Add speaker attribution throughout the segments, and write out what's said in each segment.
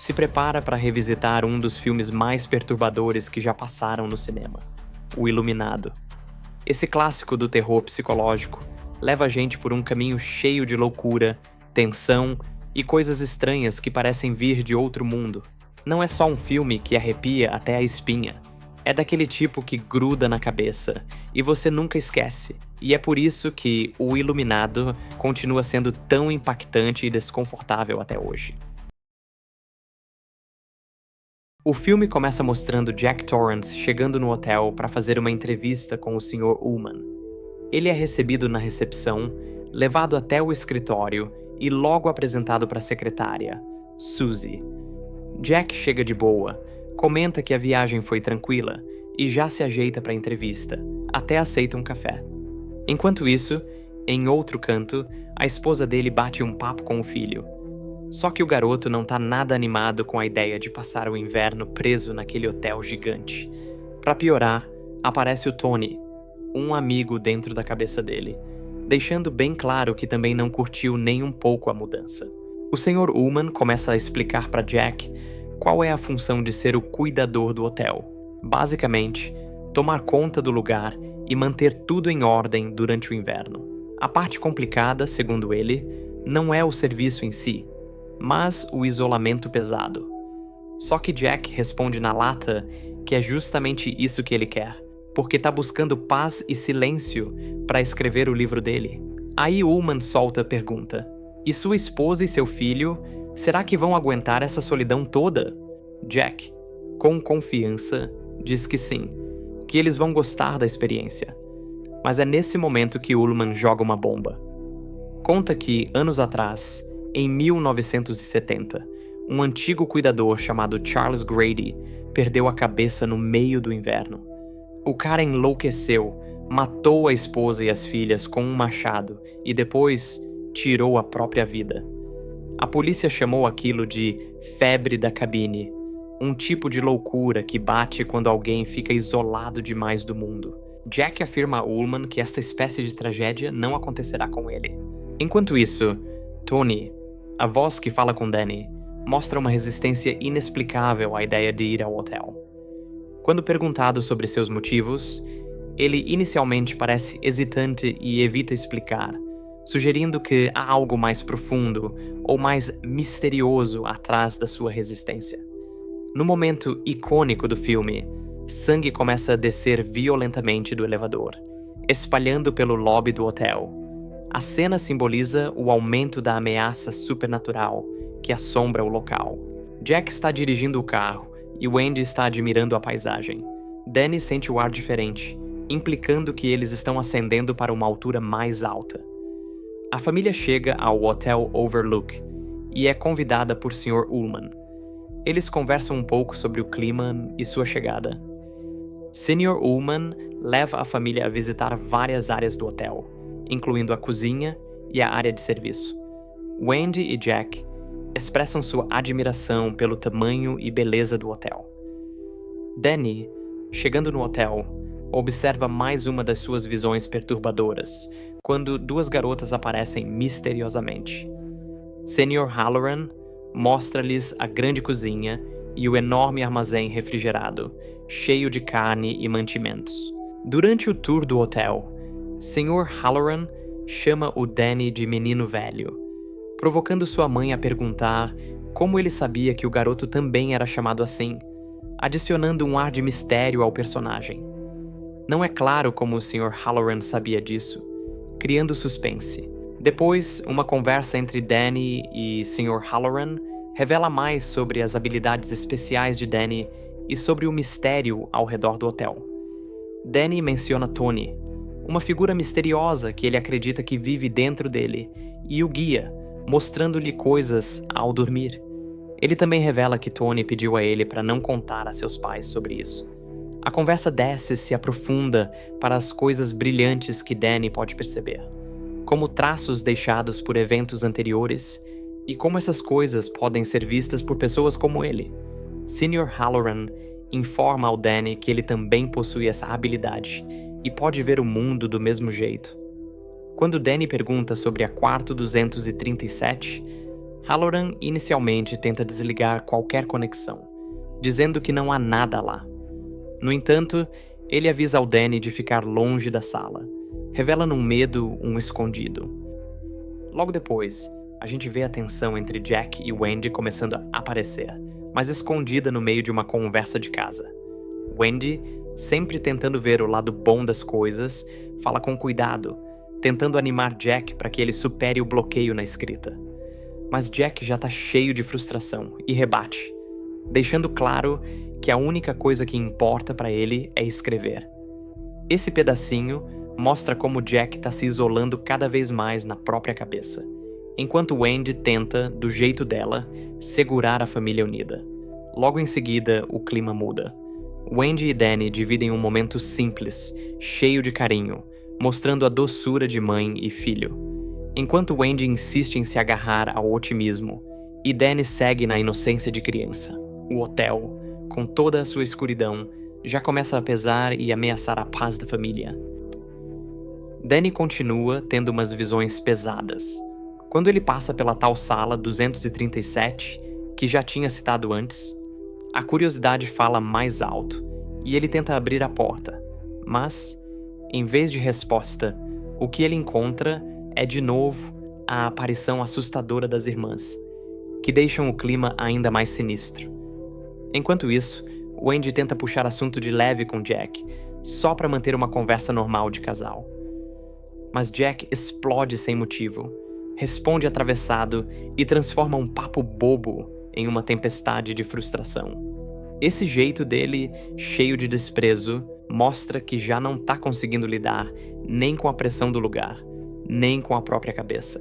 Speaker 1: se prepara para revisitar um dos filmes mais perturbadores que já passaram no cinema, O Iluminado. Esse clássico do terror psicológico leva a gente por um caminho cheio de loucura, tensão e coisas estranhas que parecem vir de outro mundo. Não é só um filme que arrepia até a espinha. É daquele tipo que gruda na cabeça e você nunca esquece. E é por isso que O Iluminado continua sendo tão impactante e desconfortável até hoje. O filme começa mostrando Jack Torrance chegando no hotel para fazer uma entrevista com o Sr. Ullman. Ele é recebido na recepção, levado até o escritório e logo apresentado para a secretária, Suzy. Jack chega de boa, comenta que a viagem foi tranquila e já se ajeita para a entrevista, até aceita um café. Enquanto isso, em outro canto, a esposa dele bate um papo com o filho. Só que o garoto não tá nada animado com a ideia de passar o inverno preso naquele hotel gigante. Para piorar, aparece o Tony, um amigo dentro da cabeça dele, deixando bem claro que também não curtiu nem um pouco a mudança. O Sr. Ullman começa a explicar para Jack qual é a função de ser o cuidador do hotel. Basicamente, tomar conta do lugar e manter tudo em ordem durante o inverno. A parte complicada, segundo ele, não é o serviço em si, mas o isolamento pesado. Só que Jack responde na lata que é justamente isso que ele quer, porque tá buscando paz e silêncio para escrever o livro dele. Aí Ullman solta a pergunta: e sua esposa e seu filho, será que vão aguentar essa solidão toda? Jack, com confiança, diz que sim, que eles vão gostar da experiência. Mas é nesse momento que Ullman joga uma bomba. Conta que, anos atrás, em 1970, um antigo cuidador chamado Charles Grady perdeu a cabeça no meio do inverno. O cara enlouqueceu, matou a esposa e as filhas com um machado e depois tirou a própria vida. A polícia chamou aquilo de febre da cabine, um tipo de loucura que bate quando alguém fica isolado demais do mundo. Jack afirma a Ullman que esta espécie de tragédia não acontecerá com ele. Enquanto isso, Tony, a voz que fala com Danny, mostra uma resistência inexplicável à ideia de ir ao hotel. Quando perguntado sobre seus motivos, ele inicialmente parece hesitante e evita explicar, sugerindo que há algo mais profundo ou mais misterioso atrás da sua resistência. No momento icônico do filme, sangue começa a descer violentamente do elevador, espalhando pelo lobby do hotel. A cena simboliza o aumento da ameaça supernatural que assombra o local. Jack está dirigindo o carro e Wendy está admirando a paisagem. Danny sente o ar diferente, implicando que eles estão ascendendo para uma altura mais alta. A família chega ao Hotel Overlook e é convidada por Sr. Ullman. Eles conversam um pouco sobre o clima e sua chegada. Sr. Ullman leva a família a visitar várias áreas do hotel, incluindo a cozinha e a área de serviço. Wendy e Jack expressam sua admiração pelo tamanho e beleza do hotel. Danny, chegando no hotel, observa mais uma das suas visões perturbadoras, quando duas garotas aparecem misteriosamente. Sr. Halloran mostra-lhes a grande cozinha e o enorme armazém refrigerado, cheio de carne e mantimentos. Durante o tour do hotel, Sr. Halloran chama o Danny de menino velho, provocando sua mãe a perguntar como ele sabia que o garoto também era chamado assim, adicionando um ar de mistério ao personagem. Não é claro como o Sr. Halloran sabia disso, criando suspense. Depois, uma conversa entre Danny e Sr. Halloran revela mais sobre as habilidades especiais de Danny e sobre o mistério ao redor do hotel. Danny menciona Tony, uma figura misteriosa que ele acredita que vive dentro dele, e o guia, mostrando-lhe coisas ao dormir. Ele também revela que Tony pediu a ele para não contar a seus pais sobre isso. A conversa desce e se aprofunda para as coisas brilhantes que Danny pode perceber, como traços deixados por eventos anteriores e como essas coisas podem ser vistas por pessoas como ele. Sr. Halloran informa ao Danny que ele também possui essa habilidade e pode ver o mundo do mesmo jeito. Quando Danny pergunta sobre a quarto 237, Halloran inicialmente tenta desligar qualquer conexão, dizendo que não há nada lá. No entanto, ele avisa ao Danny de ficar longe da sala, revelando um medo, um escondido. Logo depois, a gente vê a tensão entre Jack e Wendy começando a aparecer, mas escondida no meio de uma conversa de casa. Wendy, sempre tentando ver o lado bom das coisas, fala com cuidado, tentando animar Jack para que ele supere o bloqueio na escrita. Mas Jack já tá cheio de frustração e rebate, deixando claro que a única coisa que importa para ele é escrever. Esse pedacinho mostra como Jack tá se isolando cada vez mais na própria cabeça, enquanto Wendy tenta, do jeito dela, segurar a família unida. Logo em seguida, o clima muda. Wendy e Danny dividem um momento simples, cheio de carinho, mostrando a doçura de mãe e filho. Enquanto Wendy insiste em se agarrar ao otimismo, e Danny segue na inocência de criança. O hotel, com toda a sua escuridão, já começa a pesar e ameaçar a paz da família. Danny continua tendo umas visões pesadas. Quando ele passa pela tal sala 237, que já tinha citado antes, a curiosidade fala mais alto, e ele tenta abrir a porta. Mas, em vez de resposta, o que ele encontra é de novo a aparição assustadora das irmãs, que deixam o clima ainda mais sinistro. Enquanto isso, Wendy tenta puxar assunto de leve com Jack, só para manter uma conversa normal de casal. Mas Jack explode sem motivo, responde atravessado e transforma um papo bobo em uma tempestade de frustração. Esse jeito dele, cheio de desprezo, mostra que já não tá conseguindo lidar nem com a pressão do lugar, nem com a própria cabeça.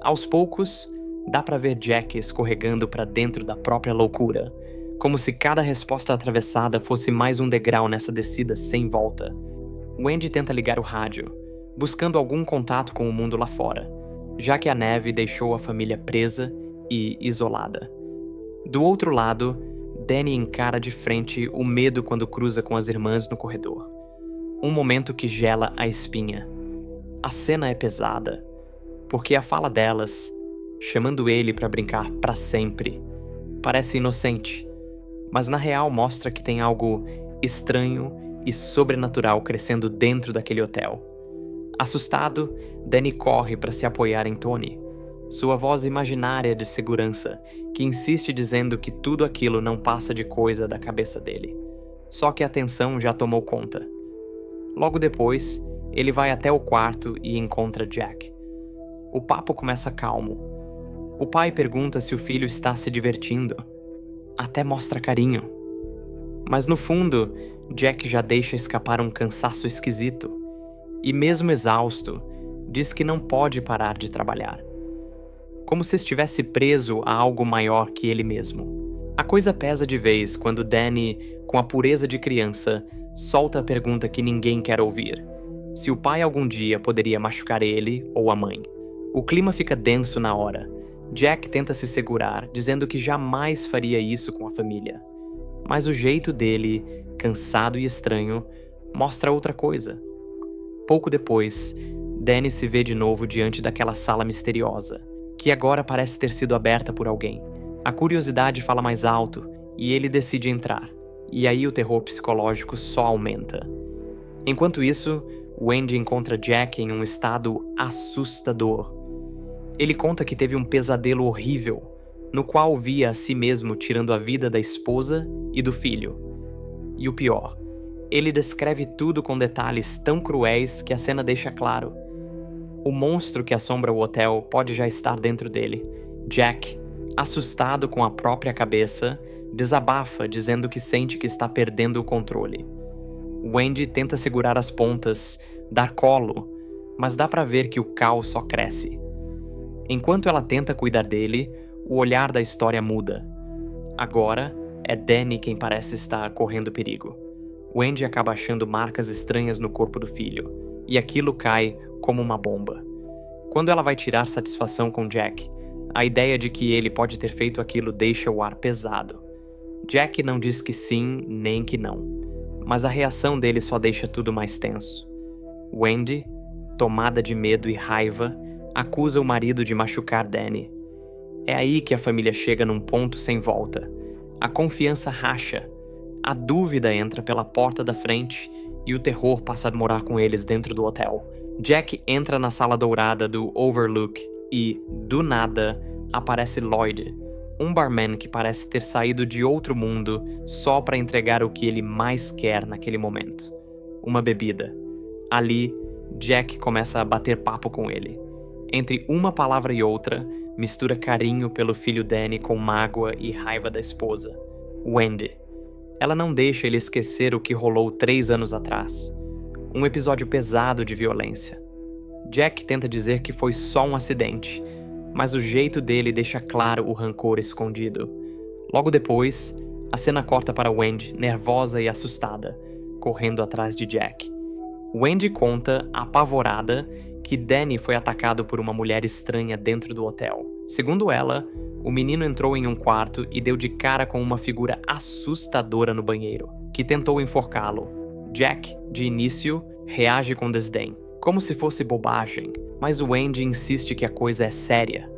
Speaker 1: Aos poucos, dá pra ver Jack escorregando pra dentro da própria loucura, como se cada resposta atravessada fosse mais um degrau nessa descida sem volta. Wendy tenta ligar o rádio, buscando algum contato com o mundo lá fora, já que a neve deixou a família presa e isolada. Do outro lado, Danny encara de frente o medo quando cruza com as irmãs no corredor. Um momento que gela a espinha. A cena é pesada, porque a fala delas, chamando ele para brincar para sempre, parece inocente, mas na real mostra que tem algo estranho e sobrenatural crescendo dentro daquele hotel. Assustado, Danny corre para se apoiar em Tony, sua voz imaginária de segurança, que insiste dizendo que tudo aquilo não passa de coisa da cabeça dele. Só que a tensão já tomou conta. Logo depois, ele vai até o quarto e encontra Jack. O papo começa calmo. O pai pergunta se o filho está se divertindo. Até mostra carinho. Mas no fundo, Jack já deixa escapar um cansaço esquisito. E mesmo exausto, diz que não pode parar de trabalhar. Como se estivesse preso a algo maior que ele mesmo. A coisa pesa de vez quando Danny, com a pureza de criança, solta a pergunta que ninguém quer ouvir. Se o pai algum dia poderia machucar ele ou a mãe. O clima fica denso na hora. Jack tenta se segurar, dizendo que jamais faria isso com a família. Mas o jeito dele, cansado e estranho, mostra outra coisa. Pouco depois, Danny se vê de novo diante daquela sala misteriosa, que agora parece ter sido aberta por alguém. A curiosidade fala mais alto e ele decide entrar. E aí o terror psicológico só aumenta. Enquanto isso, Wendy encontra Jack em um estado assustador. Ele conta que teve um pesadelo horrível, no qual via a si mesmo tirando a vida da esposa e do filho. E o pior, ele descreve tudo com detalhes tão cruéis que a cena deixa claro. O monstro que assombra o hotel pode já estar dentro dele. Jack, assustado com a própria cabeça, desabafa dizendo que sente que está perdendo o controle. Wendy tenta segurar as pontas, dar colo, mas dá pra ver que o caos só cresce. Enquanto ela tenta cuidar dele, o olhar da história muda. Agora, é Danny quem parece estar correndo perigo. Wendy acaba achando marcas estranhas no corpo do filho, e aquilo cai como uma bomba. Quando ela vai tirar satisfação com Jack, a ideia de que ele pode ter feito aquilo deixa o ar pesado. Jack não diz que sim nem que não, mas a reação dele só deixa tudo mais tenso. Wendy, tomada de medo e raiva, acusa o marido de machucar Danny. É aí que a família chega num ponto sem volta. A confiança racha, a dúvida entra pela porta da frente e o terror passa a morar com eles dentro do hotel. Jack entra na sala dourada do Overlook e, do nada, aparece Lloyd, um barman que parece ter saído de outro mundo só para entregar o que ele mais quer naquele momento: uma bebida. Ali, Jack começa a bater papo com ele. Entre uma palavra e outra, mistura carinho pelo filho Danny com mágoa e raiva da esposa, Wendy. Ela não deixa ele esquecer o que rolou 3 anos atrás. Um episódio pesado de violência. Jack tenta dizer que foi só um acidente, mas o jeito dele deixa claro o rancor escondido. Logo depois, a cena corta para Wendy, nervosa e assustada, correndo atrás de Jack. Wendy conta, apavorada, que Danny foi atacado por uma mulher estranha dentro do hotel. Segundo ela, o menino entrou em um quarto e deu de cara com uma figura assustadora no banheiro, que tentou enforcá-lo. Jack, de início, reage com desdém, como se fosse bobagem, mas Wendy insiste que a coisa é séria.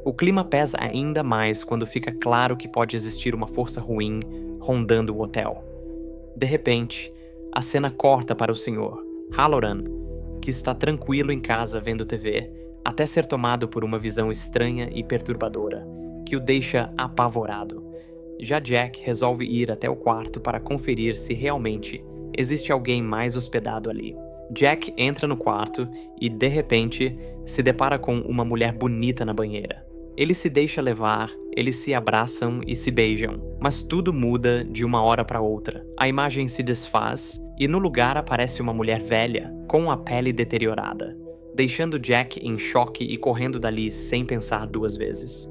Speaker 1: O clima pesa ainda mais quando fica claro que pode existir uma força ruim rondando o hotel. De repente, a cena corta para o Sr. Halloran, que está tranquilo em casa vendo TV, até ser tomado por uma visão estranha e perturbadora, que o deixa apavorado. Já Jack resolve ir até o quarto para conferir se realmente existe alguém mais hospedado ali. Jack entra no quarto e, de repente, se depara com uma mulher bonita na banheira. Ele se deixa levar, eles se abraçam e se beijam, mas tudo muda de uma hora para outra. A imagem se desfaz e no lugar aparece uma mulher velha, com a pele deteriorada, deixando Jack em choque e correndo dali sem pensar 2 vezes.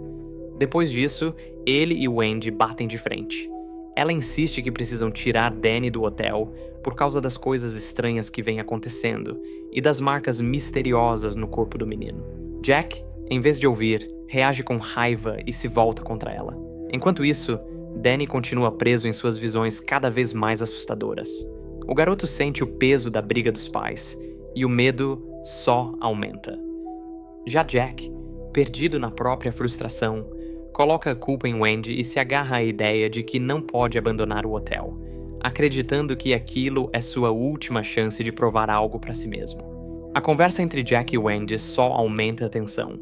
Speaker 1: Depois disso, ele e Wendy batem de frente. Ela insiste que precisam tirar Danny do hotel por causa das coisas estranhas que vêm acontecendo e das marcas misteriosas no corpo do menino. Jack, em vez de ouvir, reage com raiva e se volta contra ela. Enquanto isso, Danny continua preso em suas visões cada vez mais assustadoras. O garoto sente o peso da briga dos pais e o medo só aumenta. Já Jack, perdido na própria frustração, coloca a culpa em Wendy e se agarra à ideia de que não pode abandonar o hotel, acreditando que aquilo é sua última chance de provar algo para si mesmo. A conversa entre Jack e Wendy só aumenta a tensão,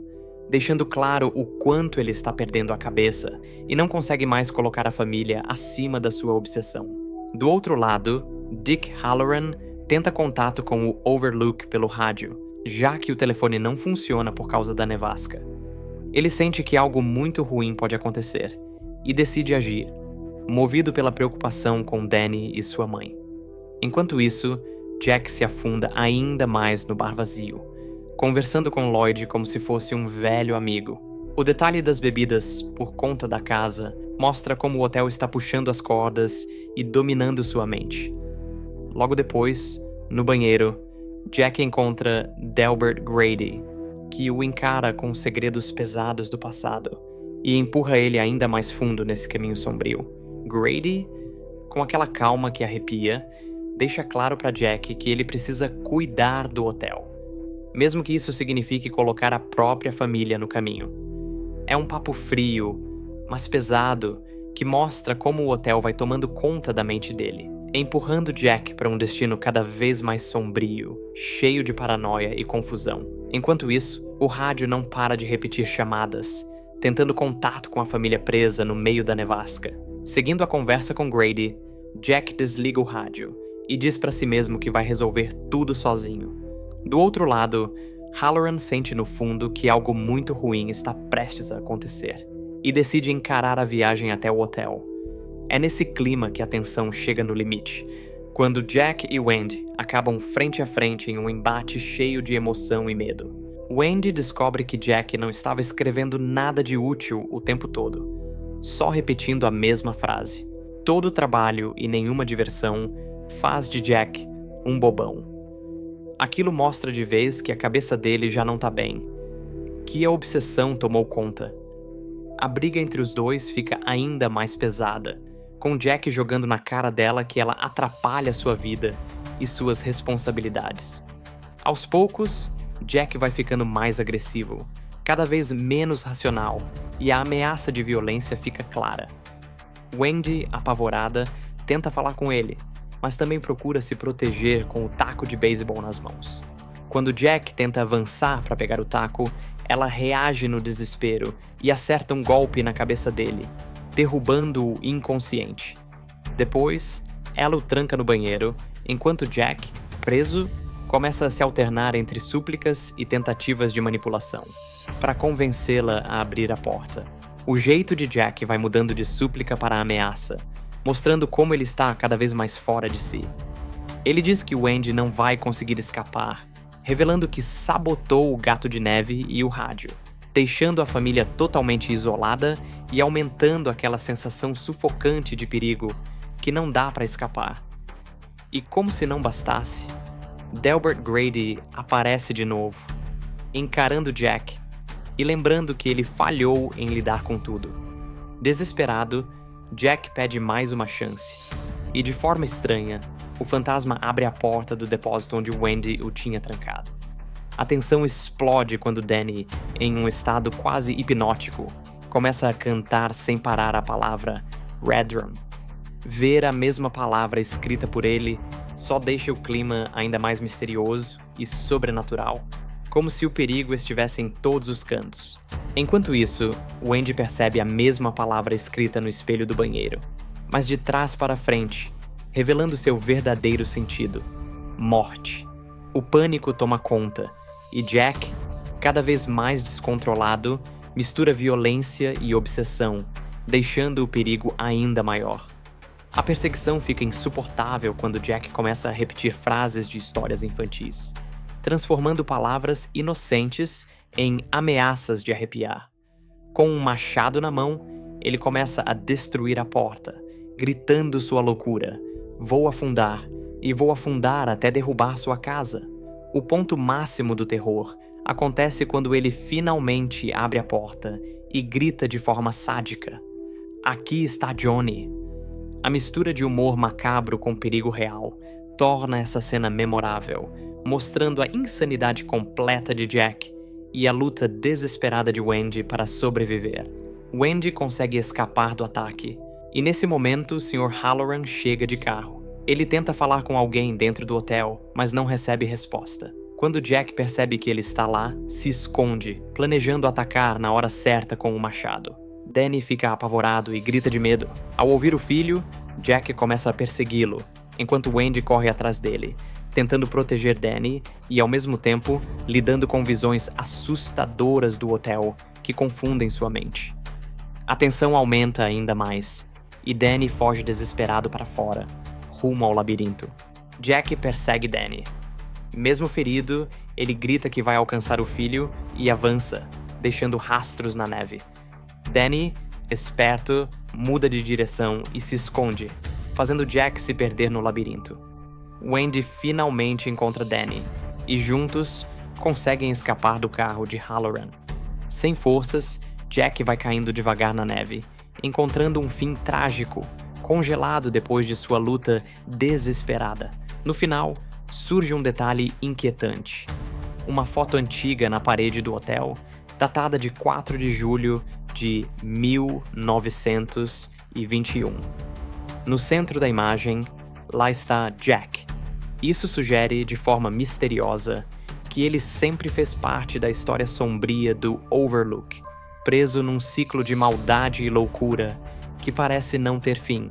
Speaker 1: deixando claro o quanto ele está perdendo a cabeça e não consegue mais colocar a família acima da sua obsessão. Do outro lado, Dick Halloran tenta contato com o Overlook pelo rádio, já que o telefone não funciona por causa da nevasca. Ele sente que algo muito ruim pode acontecer e decide agir, movido pela preocupação com Danny e sua mãe. Enquanto isso, Jack se afunda ainda mais no bar vazio, conversando com Lloyd como se fosse um velho amigo. O detalhe das bebidas por conta da casa mostra como o hotel está puxando as cordas e dominando sua mente. Logo depois, no banheiro, Jack encontra Delbert Grady, que o encara com segredos pesados do passado e empurra ele ainda mais fundo nesse caminho sombrio. Grady, com aquela calma que arrepia, deixa claro para Jack que ele precisa cuidar do hotel, mesmo que isso signifique colocar a própria família no caminho. É um papo frio, mas pesado, que mostra como o hotel vai tomando conta da mente dele, empurrando Jack para um destino cada vez mais sombrio, cheio de paranoia e confusão. Enquanto isso, o rádio não para de repetir chamadas, tentando contato com a família presa no meio da nevasca. Seguindo a conversa com Grady, Jack desliga o rádio e diz para si mesmo que vai resolver tudo sozinho. Do outro lado, Halloran sente no fundo que algo muito ruim está prestes a acontecer e decide encarar a viagem até o hotel. É nesse clima que a tensão chega no limite, quando Jack e Wendy acabam frente a frente em um embate cheio de emoção e medo. Wendy descobre que Jack não estava escrevendo nada de útil o tempo todo, só repetindo a mesma frase. Todo o trabalho e nenhuma diversão faz de Jack um bobão. Aquilo mostra de vez que a cabeça dele já não tá bem, que a obsessão tomou conta. A briga entre os dois fica ainda mais pesada, com Jack jogando na cara dela que ela atrapalha sua vida e suas responsabilidades. Aos poucos, Jack vai ficando mais agressivo, cada vez menos racional, e a ameaça de violência fica clara. Wendy, apavorada, tenta falar com ele, mas também procura se proteger com o taco de beisebol nas mãos. Quando Jack tenta avançar para pegar o taco, ela reage no desespero e acerta um golpe na cabeça dele, derrubando-o inconsciente. Depois, ela o tranca no banheiro, enquanto Jack, preso, começa a se alternar entre súplicas e tentativas de manipulação, para convencê-la a abrir a porta. O jeito de Jack vai mudando de súplica para ameaça, mostrando como ele está cada vez mais fora de si. Ele diz que Wendy não vai conseguir escapar, revelando que sabotou o gato de neve e o rádio, deixando a família totalmente isolada e aumentando aquela sensação sufocante de perigo que não dá para escapar. E como se não bastasse, Delbert Grady aparece de novo, encarando Jack e lembrando que ele falhou em lidar com tudo. Desesperado, Jack pede mais uma chance, e de forma estranha, o fantasma abre a porta do depósito onde Wendy o tinha trancado. A tensão explode quando Danny, em um estado quase hipnótico, começa a cantar sem parar a palavra Redrum. Ver a mesma palavra escrita por ele só deixa o clima ainda mais misterioso e sobrenatural, como se o perigo estivesse em todos os cantos. Enquanto isso, Wendy percebe a mesma palavra escrita no espelho do banheiro, mas de trás para frente, revelando seu verdadeiro sentido: morte. O pânico toma conta, e Jack, cada vez mais descontrolado, mistura violência e obsessão, deixando o perigo ainda maior. A perseguição fica insuportável quando Jack começa a repetir frases de histórias infantis, transformando palavras inocentes em ameaças de arrepiar. Com um machado na mão, ele começa a destruir a porta, gritando sua loucura: "Vou afundar, e vou afundar até derrubar sua casa." O ponto máximo do terror acontece quando ele finalmente abre a porta e grita de forma sádica: "Aqui está Johnny." A mistura de humor macabro com perigo real torna essa cena memorável, mostrando a insanidade completa de Jack e a luta desesperada de Wendy para sobreviver. Wendy consegue escapar do ataque, e nesse momento o Sr. Halloran chega de carro. Ele tenta falar com alguém dentro do hotel, mas não recebe resposta. Quando Jack percebe que ele está lá, se esconde, planejando atacar na hora certa com o machado. Danny fica apavorado e grita de medo. Ao ouvir o filho, Jack começa a persegui-lo, enquanto Wendy corre atrás dele, tentando proteger Danny e, ao mesmo tempo, lidando com visões assustadoras do hotel que confundem sua mente. A tensão aumenta ainda mais, e Danny foge desesperado para fora, rumo ao labirinto. Jack persegue Danny. Mesmo ferido, ele grita que vai alcançar o filho e avança, deixando rastros na neve. Danny, esperto, muda de direção e se esconde, fazendo Jack se perder no labirinto. Wendy finalmente encontra Danny, e juntos conseguem escapar do carro de Halloran. Sem forças, Jack vai caindo devagar na neve, encontrando um fim trágico, congelado depois de sua luta desesperada. No final, surge um detalhe inquietante: uma foto antiga na parede do hotel, datada de 4 de julho de 1921. No centro da imagem, lá está Jack. Isso sugere, de forma misteriosa, que ele sempre fez parte da história sombria do Overlook, preso num ciclo de maldade e loucura que parece não ter fim.